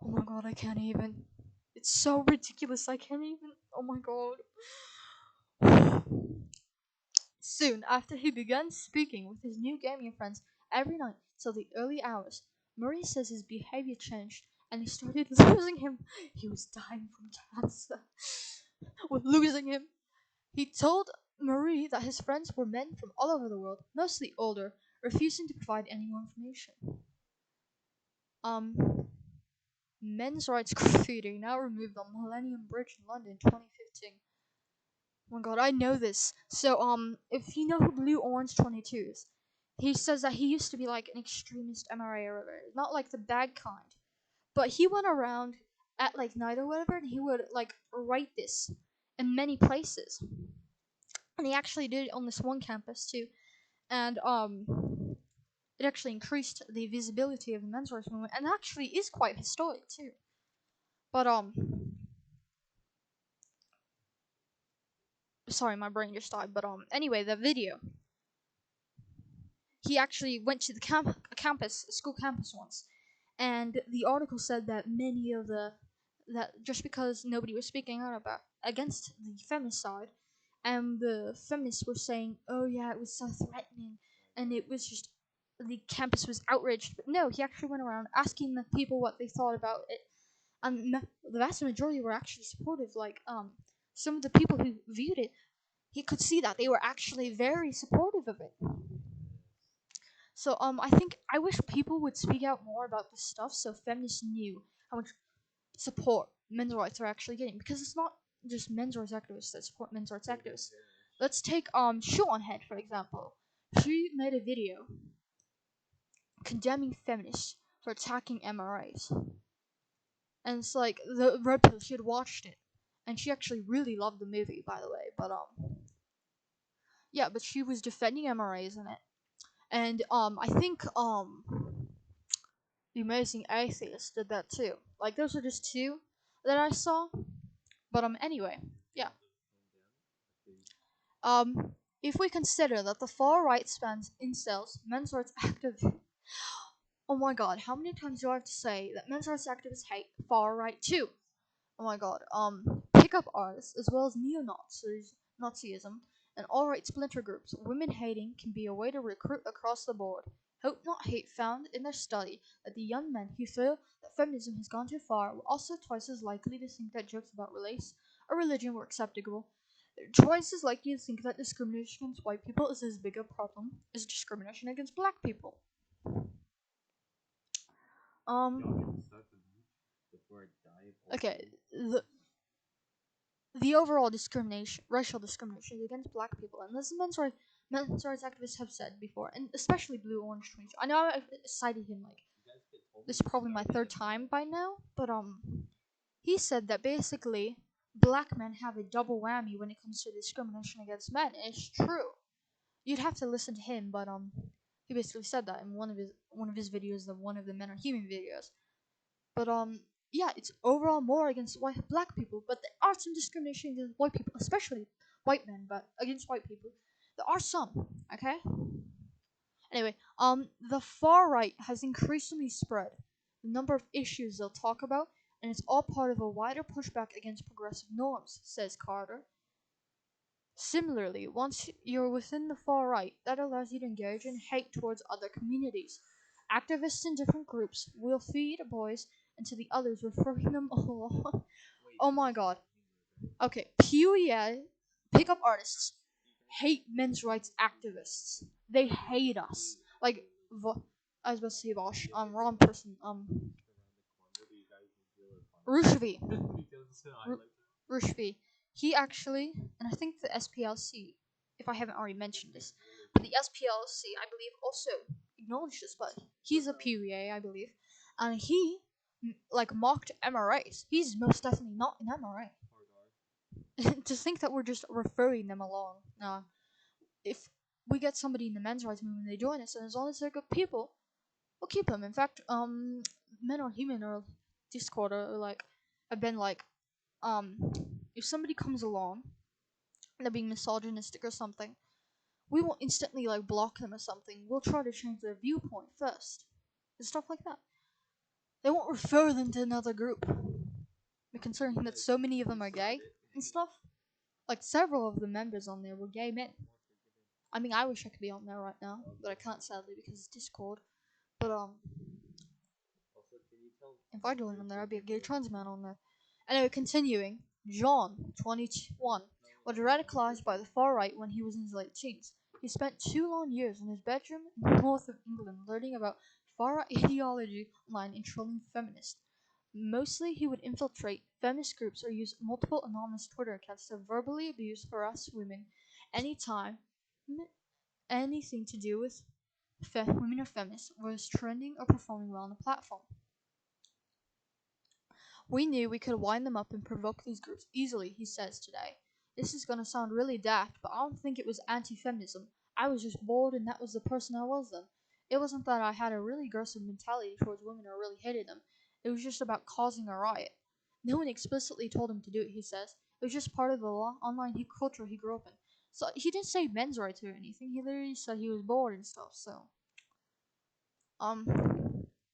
Oh my god, I can't even. It's so ridiculous, I can't even. Oh my god. Soon after he began speaking with his new gaming friends every night till the early hours, Murray says his behavior changed and he started losing him. He was dying from cancer. With losing him. He told Marie that his friends were men from all over the world, mostly older, refusing to provide any more information. Men's rights graffiti now removed on Millennium Bridge in London, 2015. Oh my god, I know this. So, if you know who Blue Orange 22 is, he says that he used to be like an extremist MRA or whatever. Not like the bad kind. But he went around at like night or whatever, and he would like write this in many places. And he actually did it on this one campus too. And it actually increased the visibility of the men's rights movement, and actually is quite historic too. But sorry, my brain just died. But anyway, the video. He actually went to the campus, school campus once, and the article said that many of the that just because nobody was speaking out about against the feminist side, and the feminists were saying, "Oh yeah, it was so threatening," and it was just the campus was outraged. But no, he actually went around asking the people what they thought about it, and the vast majority were actually supportive. Like some of the people who viewed it, he could see that they were actually very supportive of it. So I think I wish people would speak out more about this stuff so feminists knew how much support men's rights are actually getting, because it's not just men's rights activists that support men's rights activists. Let's take Sean Head for example. She made a video condemning feminists for attacking MRAs, and it's like the red pill. She had watched it, and she actually really loved the movie, by the way. But yeah, but she was defending MRAs in it, and I think The Amazing Atheist did that too. Like those are just two that I saw. But anyway, yeah. If we consider that the far right spans incels, men's rights activists. Oh my god, how many times do I have to say that men's rights activists hate far right too? Oh my god. Pickup artists as well as neo-Nazis, Nazism, and alt-right splinter groups. Women hating can be a way to recruit across the board. Hope Not Hate found in their study that the young men who feel that feminism has gone too far were also twice as likely to think that jokes about race or religion were acceptable. They're twice as likely to think that discrimination against white people is as big a problem as discrimination against black people. Um. Okay. The overall discrimination, racial discrimination against black people, and this men's rights activists have said before, and especially Blue Orange 22. I know I've cited him like this is probably my third time by now, but he said that basically black men have a double whammy when it comes to discrimination against men, and it's true. You'd have to listen to him, but he basically said that in one of his videos, the One of the Men Are Human videos. But yeah, it's overall more against black people, but there are some discrimination against white people, especially white men, but against white people. There are some, okay? Anyway, the far right has increasingly spread the number of issues they'll talk about, and it's all part of a wider pushback against progressive norms, says Carter. Similarly, once you're within the far right, that allows you to engage in hate towards other communities. Activists in different groups will feed boys into the others, referring them all on. Oh my god. Okay, PUEA, pickup artists, hate men's rights activists. They hate us. Like, I was about to say Vosh, wrong person, Rushvi. Rushvi. He actually, and I think the SPLC, if I haven't already mentioned this, but the SPLC, I believe, also acknowledged this, but he's a PUA, I believe, and he, like, mocked MRAs. He's most definitely not an MRA. To think that we're just referring them along. No. If we get somebody in the men's rights movement, they join us, and as long as they're good people, we'll keep them. In fact, Men Are Human or Discord or like, have been like, if somebody comes along and they're being misogynistic or something, we won't instantly like block them or something. We'll try to change their viewpoint first and stuff like that. They won't refer them to another group. Considering that so many of them are gay and stuff, like several of the members on there were gay men. I mean, I wish I could be on there right now, but I can't sadly because it's Discord. But if I joined on there, I'd be a gay trans man on there. Anyway, continuing, John, 21, was radicalized by the far right when he was in his late teens. He spent 2 long years in his bedroom in the north of England learning about far right ideology online and trolling feminists. Mostly, he would infiltrate feminist groups or use multiple anonymous Twitter accounts to verbally abuse, harass women anytime anything to do with women or feminists was trending or performing well on the platform. We knew we could wind them up and provoke these groups easily, he says today. This is gonna sound really daft, but I don't think it was anti-feminism. I was just bored and that was the person I was then. It wasn't that I had a really aggressive mentality towards women or really hated them. It was just about causing a riot. No one explicitly told him to do it, he says. It was just part of the online culture he grew up in. So he didn't say men's rights or anything. He literally said he was bored and stuff, so.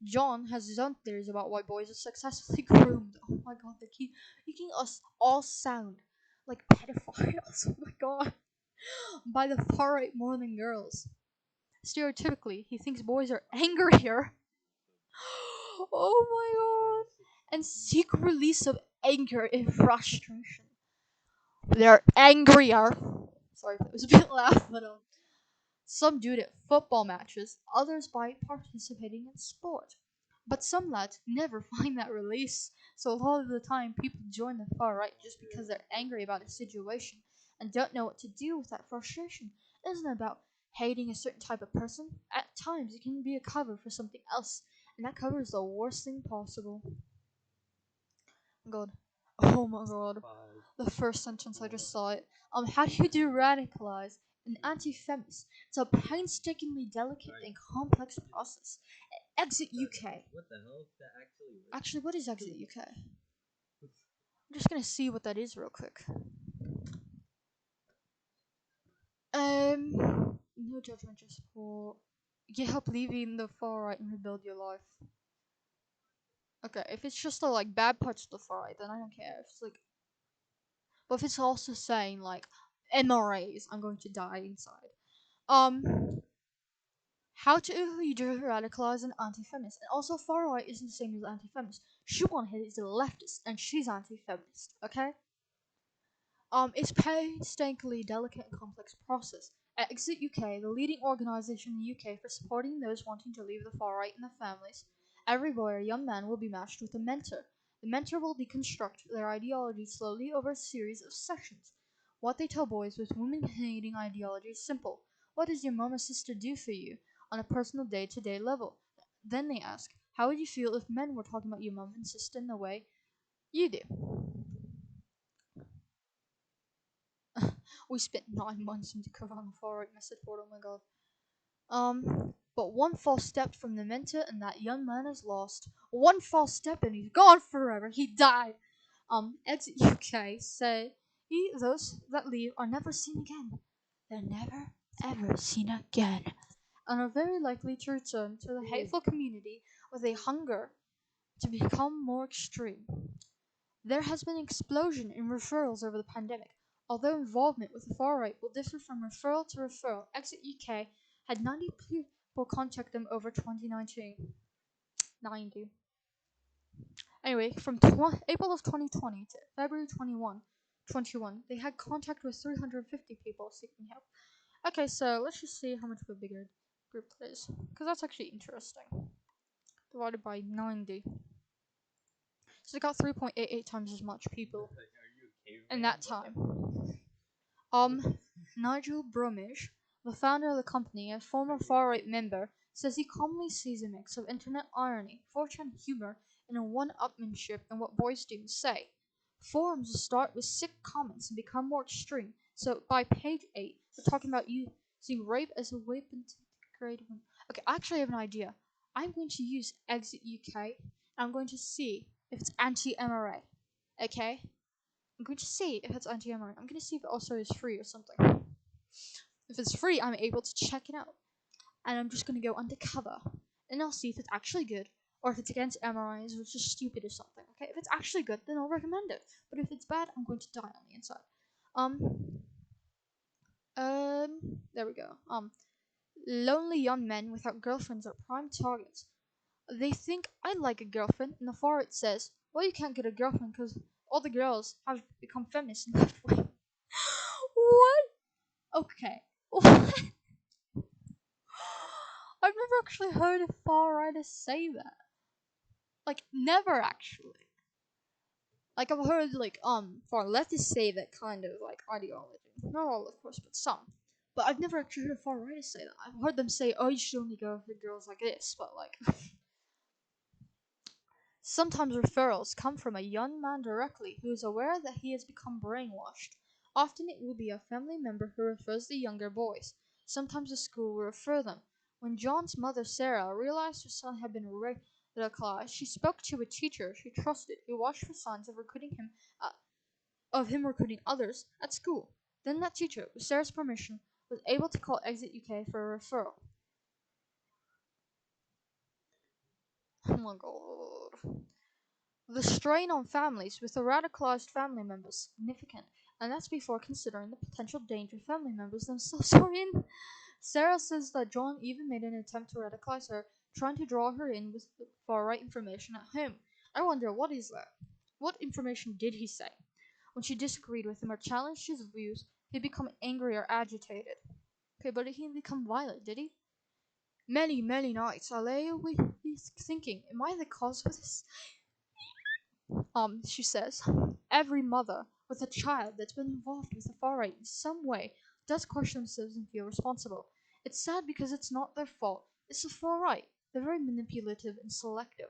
John has his own theories about why boys are successfully groomed. Oh my god, they keep making us all sound like pedophiles. Oh my god. By the far right more than girls. Stereotypically, he thinks boys are angrier. Oh my god. And seek release of anger and frustration. They're angrier. Sorry if it was a bit loud, but some do it at football matches, others by participating in sport. But some lads never find that release, so a lot of the time people join the far right just because they're angry about a situation and don't know what to do with that frustration. It isn't about hating a certain type of person. At times it can be a cover for something else, and that cover is the worst thing possible. God. Oh my god. The first sentence I just saw it. How do you de-radicalize an anti-feminist? It's a painstakingly delicate and complex process. Exit UK. What the hell? Actually, what is Exit UK? I'm just gonna see what that is real quick. No judgment, just support. Get help leaving the far right and rebuild your life. Okay, if it's just the like bad parts of the far right, then I don't care. If it's like, but if it's also saying like MRAs, I'm going to die inside. How to radicalize an anti-feminist, and also far right isn't the same as anti-feminist. Schumann is a leftist, and she's anti-feminist. Okay. It's painstakingly delicate and complex process. Exit UK, the leading organisation in the UK for supporting those wanting to leave the far right and their families. Every boy or young man will be matched with a mentor. The mentor will deconstruct their ideology slowly over a series of sessions. What they tell boys with women-hating ideology is simple. What does your mom or sister do for you on a personal day-to-day level? Then they ask, how would you feel if men were talking about your mom and sister in the way you do? We spent 9 months into covering the far right message board, oh my god. But one false step from the mentor and that young man is lost. One false step and he's gone forever. He died. Exit UK say those that leave are never seen again. They're never ever seen again. And are very likely to return to the hateful community with a hunger to become more extreme. There has been an explosion in referrals over the pandemic. Although involvement with the far right will differ from referral to referral, Exit UK had 90 people contact them over 2019. 90. Anyway, from April of 2020 to February 21, they had contact with 350 people seeking help. Okay, so let's just see how much of a bigger group that is, because that's actually interesting. Divided by 90. So they got 3.88 times as much people in that time. Nigel Bromwich, the founder of the company and former far-right member, says he commonly sees a mix of internet irony, 4chan humor, and a one-upmanship in what boys do and say. Forums start with sick comments and become more extreme. So by page 8, they're talking about using rape as a weapon to degrade women. Okay, I actually have an idea. I'm going to use Exit UK, and I'm going to see if it's anti-MRA. Okay? I'm going to see if it's anti-MRA. I'm going to see if it also is free or something. If it's free, I'm able to check it out. And I'm just going to go undercover. And I'll see if it's actually good. Or if it's against MRIs or it's just stupid or something. Okay, if it's actually good, then I'll recommend it. But if it's bad, I'm going to die on the inside. There we go. Lonely young men without girlfriends are prime targets. They think I'd like a girlfriend, and the far right says, well, you can't get a girlfriend because all the girls have become feminists and left wing. What? Okay. What? I've never actually heard a far righter say that. Like, never actually. Like, I've heard, like, far leftists say that kind of, like, ideology. Not all, of course, but some. But I've never actually heard far righters say that. I've heard them say, oh, you should only go for girls like this, but, like, sometimes referrals come from a young man directly who is aware that he has become brainwashed. Often it will be a family member who refers the younger boys. Sometimes the school will refer them. When John's mother, Sarah, realized her son had been radicalized, she spoke to a teacher she trusted who watched for signs of him recruiting others at school. Then that teacher, with Sarah's permission, was able to call Exit UK for a referral. Oh my god. The strain on families with a radicalized family member is significant, and that's before considering the potential danger family members themselves are in. Sarah says that John even made an attempt to radicalize her, trying to draw her in with far-right information at home. I wonder, what is that? What information did he say? When she disagreed with him or challenged his views, he'd become angry or agitated. Okay, but he didn't become violent, did he? Many, many nights I lay awake thinking, am I the cause of this? She says, every mother with a child that's been involved with the far right in some way does question themselves and feel responsible. It's sad because it's not their fault. It's the far right. They're very manipulative and selective.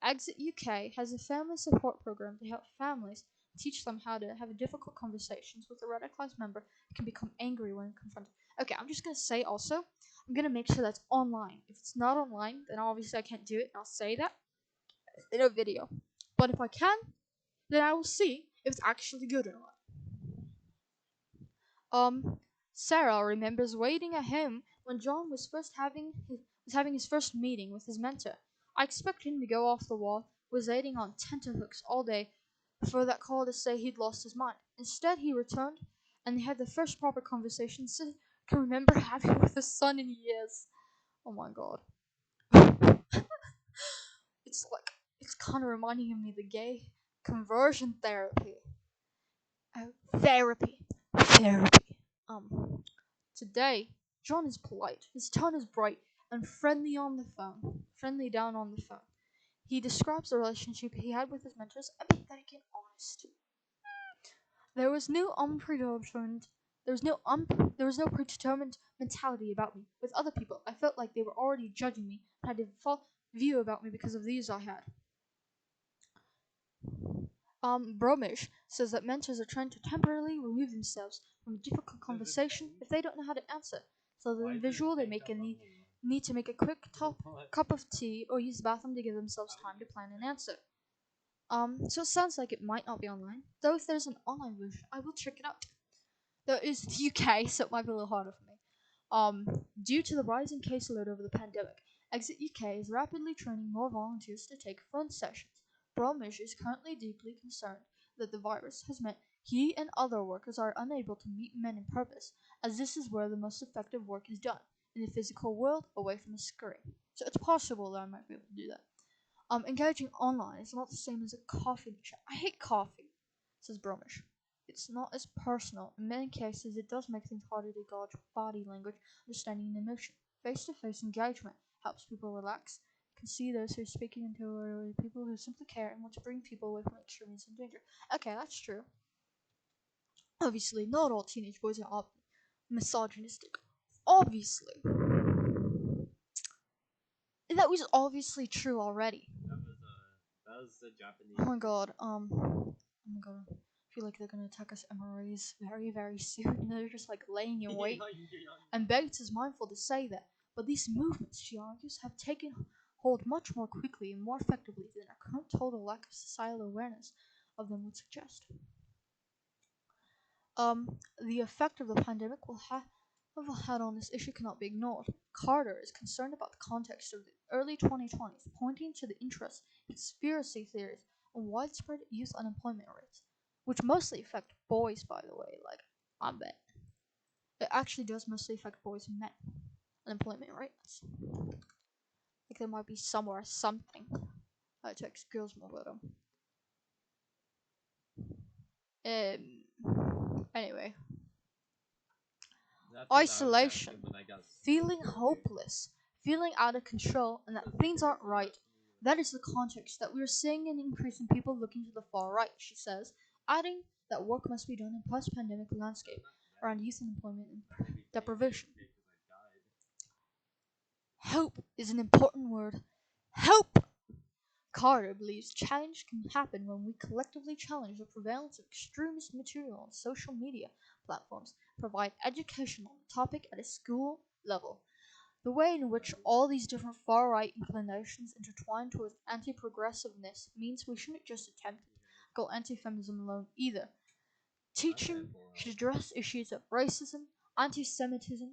Exit UK has a family support program to help families teach them how to have difficult conversations with a radicalized member who can become angry when confronted. Okay, I'm just gonna say also, I'm gonna make sure that's online. If it's not online, then obviously I can't do it, and I'll say that in a video. But if I can, then I will see if it's actually good or not. Um, Sarah remembers waiting at him when John was having his first meeting with his mentor. I expected him to go off the wall, was waiting on tenterhooks all day for that call to say he'd lost his mind. Instead, he returned, and they had the first proper conversation Sid can remember having with his son in years. Oh my god. It's kind of reminding me of the gay conversion therapy. Therapy. Therapy. Today, John is polite. His tone is bright and friendly on the phone. Friendly down on the phone. He describes the relationship he had with his mentors empathetic and honest. There was no unpredetermined. There was no predetermined mentality about me. With other people, I felt like they were already judging me and had a default view about me because of these I had. Bromish says that mentors are trying to temporarily remove themselves from a difficult conversation if they don't know how to answer. So the visual they make a need to make a quick cup of tea or use the bathroom to give themselves time to plan an answer. So it sounds like it might not be online, though if there's an online version, I will check it out. There is the UK, so it might be a little harder for me. Due to the rising caseload over the pandemic, Exit UK is rapidly training more volunteers to take phone sessions. Bromish is currently deeply concerned that the virus has meant he and other workers are unable to meet men in purpose, as this is where the most effective work is done, in the physical world, away from the screen. So it's possible that I might be able to do that. Engaging online is not the same as a coffee chat. I hate coffee, says Bromish. It's not as personal. In many cases, it does make things harder to gauge body language, understanding, and emotion. Face-to-face engagement helps people relax. You can see those who are speaking into are people who simply care and want to bring people away from extremes and danger. Okay, that's true. Obviously, not all teenage boys are misogynistic. Obviously. That was obviously true already. That was a Japanese. Oh my god, oh my god. I feel like they're gonna attack us MRAs very, very soon. They're just like laying in wait. And Bates is mindful to say that, but these movements, she argues, have taken hold much more quickly and more effectively than our current total lack of societal awareness of them would suggest. The effect of the pandemic will have had on this issue cannot be ignored. Carter is concerned about the context of the early 2020s, pointing to the interest in conspiracy theories and widespread youth unemployment rates, which mostly affect boys, by the way. Like, I bet. It actually does mostly affect boys and men. Unemployment rates. Like there might be somewhere something that affects girls more, but anyway, After that, I was isolation, asking when I got feeling earlier. hopeless, feeling out of control, and that things aren't right. That is the context that we are seeing an increase in people looking to the far right, she says, adding that work must be done in post-pandemic landscape around youth unemployment and deprivation. Hope is an important word. Hope! Carter believes change can happen when we collectively challenge the prevalence of extremist material on social media platforms, provide education on the topic at a school level. The way in which all these different far right inclinations intertwine towards anti progressiveness means we shouldn't just attempt to go anti feminism alone either. Teaching should address issues of racism, anti Semitism,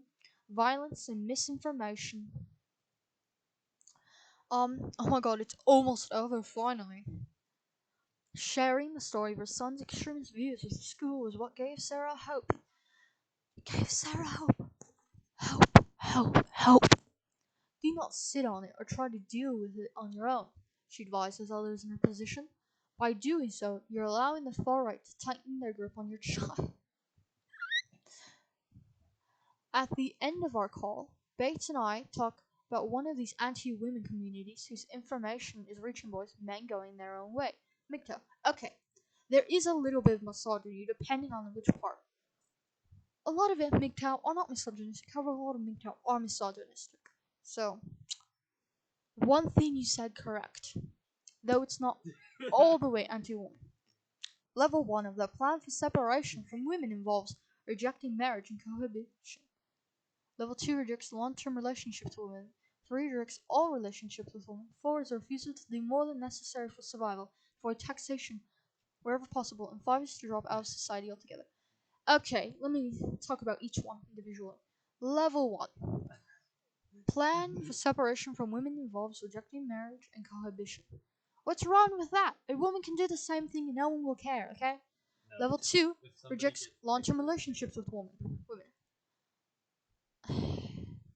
violence, and misinformation. Oh my god, it's almost over finally. Sharing the story of her son's extremist views with the school is what gave Sarah hope. It gave Sarah hope. Hope, hope, hope. Do not sit on it or try to deal with it on your own, she advises others in her position. By doing so, you're allowing the far right to tighten their grip on your child. At the end of our call, Bates and I talk about one of these anti-women communities whose information is reaching boys and men going their own way. MGTOW. Okay, there is a little bit of misogyny depending on which part. A lot of it MGTOW are not misogynistic, however a lot of MGTOW are misogynistic. So, one thing you said correct, though it's not all the way anti-woman. Level 1 of the plan for separation from women involves rejecting marriage and cohabitation. Level 2 rejects long-term relationships with women. 3 rejects all relationships with women. 4 is a refusal to do more than necessary for survival. 4 taxation wherever possible. And 5 is to drop out of society altogether. Okay, let me talk about each one individually. Level 1. Plan for separation from women involves rejecting marriage and cohabitation. What's wrong with that? A woman can do the same thing and no one will care, okay? No, Level 2 if somebody rejects gets long-term pregnant, relationships with women.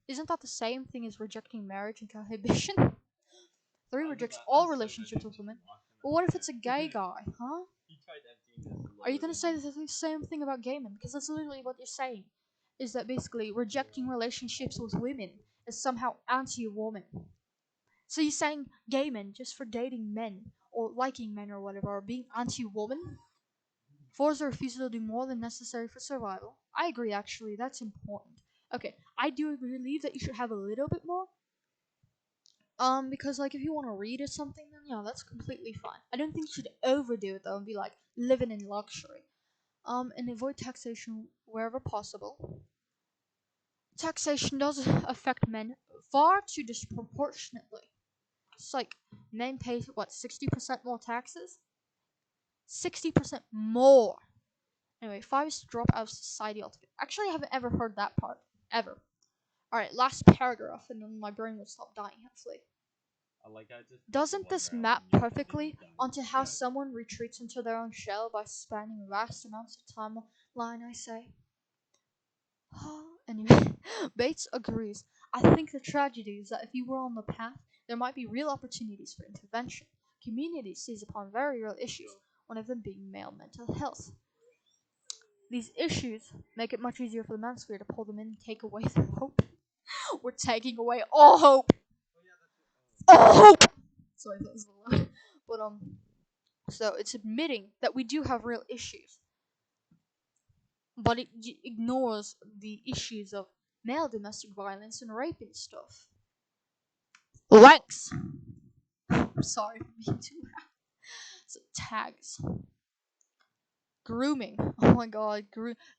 Isn't that the same thing as rejecting marriage and cohabitation? 3 rejects all relationships with women. But what if it's a gay guy, huh? He tried emptying this Are you gonna say load the same thing about gay men? Because that's literally what you're saying. Is that basically rejecting relationships with women is somehow anti-woman. So you're saying gay men, just for dating men, or liking men or whatever, are being anti-woman? 4 is a refusal to do more than necessary for survival. I agree, actually, that's important. Okay, I do believe that you should have a little bit more. Because like if you want to read or something, then yeah, that's completely fine. I don't think you should overdo it though and be like living in luxury. And avoid taxation wherever possible. Taxation does affect men far too disproportionately. It's like men pay what 60% more taxes. 60% more. Anyway, 5 is to drop out of society altogether. Actually, I haven't ever heard that part ever. All right, last paragraph, and then my brain will stop dying. Hopefully. I just Doesn't this map perfectly onto how someone retreats into their own shell by spanning vast amounts of timeline, I say? Anyway, Bates agrees. I think the tragedy is that if you were on the path, there might be real opportunities for intervention. Community seize upon very real issues, one of them being male mental health. These issues make it much easier for the manosphere to pull them in and take away their hope. We're taking away all hope! All hope! Sorry, that was a lot. But, so it's admitting that we do have real issues, but it ignores the issues of male domestic violence and rape and stuff. Wanks. I'm sorry for being too loud. So tags. Grooming. Oh my god,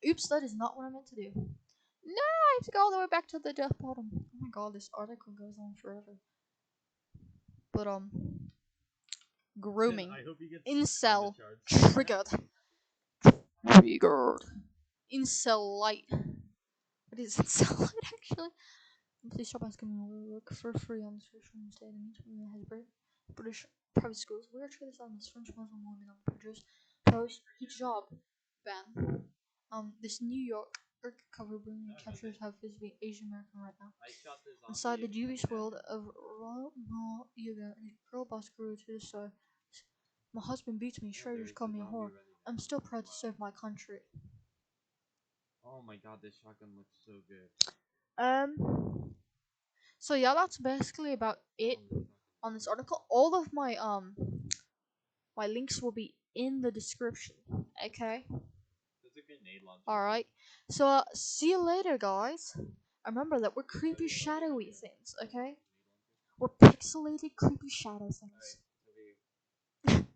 oops, that is not what I meant to do. No, I have to go all the way back to the death bottom. Oh my god, this article goes on forever. But grooming. Incel triggered. Triggered. Incel light. What is incel light actually? Please stop asking me to work for free on this social media and has British private schools. We are treated as French Muslim women on the British post hijab ban. This New York cover booming No, captures nothing. half his being Asian American right now. I shot the zombie. Inside the It was Jewish coming world at me. of Raw Yoga, a girl boss grew to the star. My husband beats me, Yeah, there strangers is call a me a zombie whore. running I'm at me. still proud to Wow. serve my country. Oh my god, this shotgun looks so good. So yeah, that's basically about it Oh, this on this shotgun. article. All of my links will be in the description. Okay. There's a grenade launcher All too. right. So see you later, guys. Remember that we're creepy, Okay, shadowy okay. things. You want Okay. a grenade launcher? We're pixelated, creepy shadow things. Alright, over here.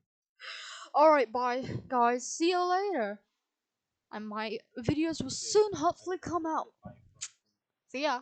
All right. Bye, guys. See you later. And my videos will Okay, soon, I hopefully, think I'm come going out. to buy from See ya.